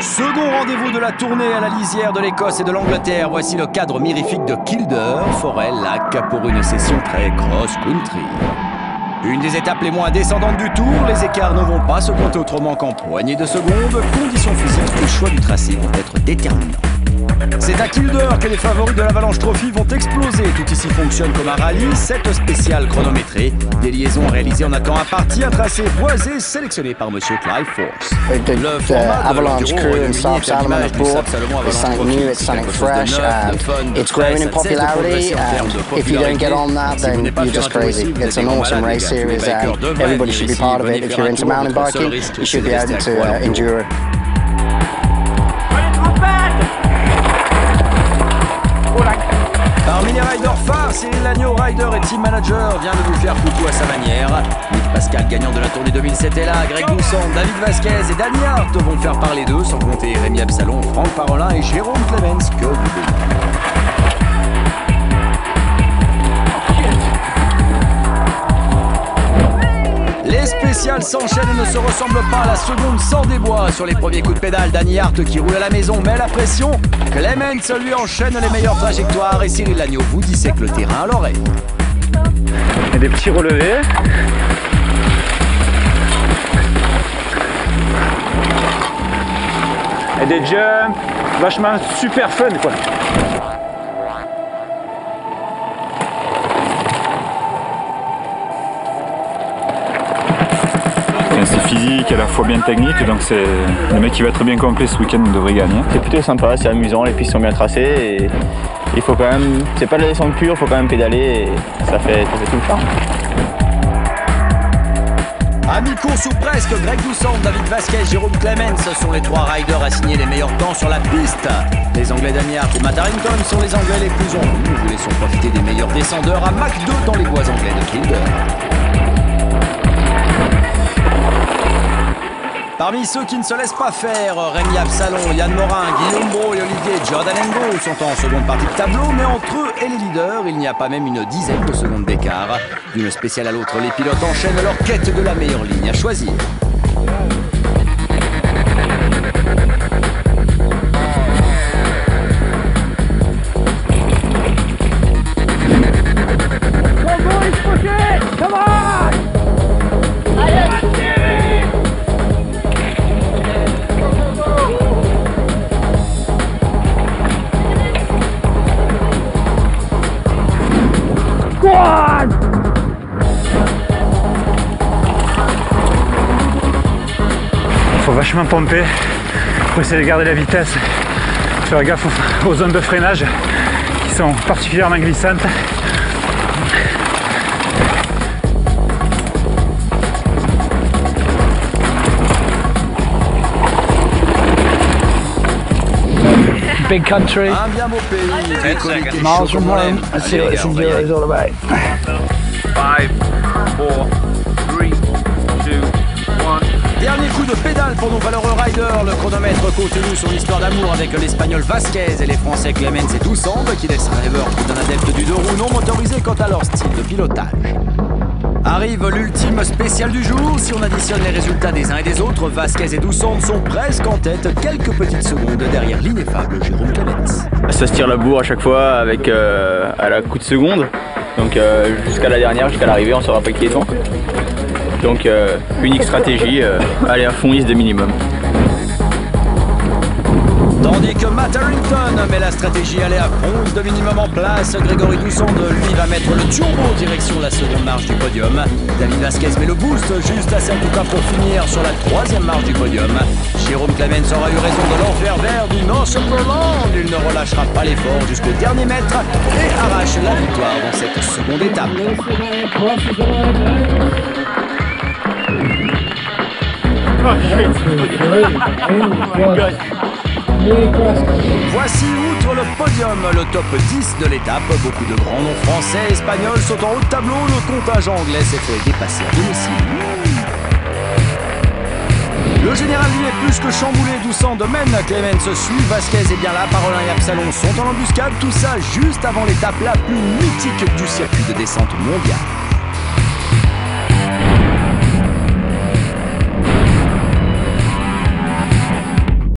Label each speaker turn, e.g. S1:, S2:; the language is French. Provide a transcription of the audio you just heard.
S1: Second rendez-vous de la tournée à la lisière de l'Écosse et de l'Angleterre. Voici le cadre mirifique de Kildare, forêt, lac, pour une session très cross-country. Une des étapes les moins descendantes du tour, les écarts ne vont pas se compter autrement qu'en poignées de secondes. Conditions physiques, le choix du tracé vont être déterminants. C'est à Kildare que les favoris de l'Avalanche Trophy vont exploser. Tout ici fonctionne comme un rallye, 7 spéciales chronométrées, des liaisons réalisées en un temps imparti, un tracé boisé sélectionné par Monsieur Clive Force.
S2: The Avalanche crew in South Salomon have brought is something new, it's something fresh, it's growing in popularity, and if you don't get on that, then you're just crazy. It's an awesome race series, and everybody should be part of it. If you're into mountain biking, you should be able to endure it.
S1: Parmi les riders phares, Cyril Lagneau, rider et team manager, vient de vous faire coucou à sa manière. Nick Pascal, gagnant de la tournée 2007 est là, Greg Doucet, David Vasquez et Danny Hart vont faire parler d'eux, sans compter Rémi Absalon, Franck Parolin et Jérôme Clemens, que vous Les spéciales s'enchaînent et ne se ressemblent pas. La seconde sans débois sur les premiers coups de pédale. Danny Hart qui roule à la maison met la pression. Clemens lui enchaîne les meilleures trajectoires et Cyril Lagneau vous dissèque le terrain à l'oreille.
S3: Il y a des petits relevés. Et des jumps. Vachement super fun quoi. C'est physique, à la fois bien technique, donc c'est le mec qui va être bien complet ce week-end devrait gagner.
S4: C'est plutôt sympa, c'est amusant, les pistes sont bien tracées et il faut quand même, c'est pas de la descente pure, il faut quand même pédaler et ça fait tout le charme.
S1: À mi-course ou presque, Greg Doucet, David Vasquez, Jérôme Clemens sont les trois riders à signer les meilleurs temps sur la piste. Les Anglais Danny Hart et Matt Harrington sont les Anglais les plus en vue. Nous vous laissons profiter des meilleurs descendeurs à Mach 2 dans les bois anglais de Kildare. Parmi ceux qui ne se laissent pas faire, Rémi Absalon, Yann Morin, Guillaume Brault et Olivier Jordan Ngo sont en seconde partie de tableau, mais entre eux et les leaders, il n'y a pas même une dizaine de secondes d'écart. D'une spéciale à l'autre, les pilotes enchaînent leur quête de la meilleure ligne à choisir.
S3: Faut vachement pomper pour essayer de garder la vitesse, faire gaffe aux zones de freinage qui sont particulièrement glissantes.
S5: Big country,
S1: Un bien beau pays,
S5: miles from home. Let's see what this enduro is all about.
S6: 5, 4, 3, 2, 1.
S1: Dernier coup de pédale pour nos valeureux riders. Le chronomètre continue son histoire d'amour avec l'Espagnol Vasquez et les Français Clemens et Doucet qui laissent rêveur tout un adepte du deux roues non motorisé quant à leur style de pilotage. Arrive l'ultime spécial du jour. Si on additionne les résultats des uns et des autres, Vasquez et Doucet sont presque en tête, quelques petites secondes derrière l'ineffable Jérôme Clemens.
S4: Ça se tire la bourre à chaque fois avec à la coup de seconde. Donc jusqu'à la dernière, jusqu'à l'arrivée, on ne saura pas qui est devant. Donc unique stratégie, aller à fond, de minimum.
S1: Tandis que Matt Harrington met la stratégie aller à fond, de minimum en place, Grégory Doucet, lui, va mettre le turbo en direction de la seconde marche du podium. David Vasquez met le boost juste assez en tout cas pour finir sur la troisième marche du podium. Jérôme Clemens aura eu raison de l'enfer vert du Northumberland. Il ne relâchera pas l'effort jusqu'au dernier mètre et arrache la victoire dans cette seconde étape. Voici, outre le podium, le top 10 de l'étape. Beaucoup de grands noms français et espagnols sont en haut de tableau. Le contingent anglais s'est fait dépasser à domicile. Le général lui est plus que chamboulé, Doucet mène, Clemens suit, Vasquez est bien là, Parolin et Absalon sont en embuscade. Tout ça juste avant l'étape la plus mythique du circuit de descente mondial.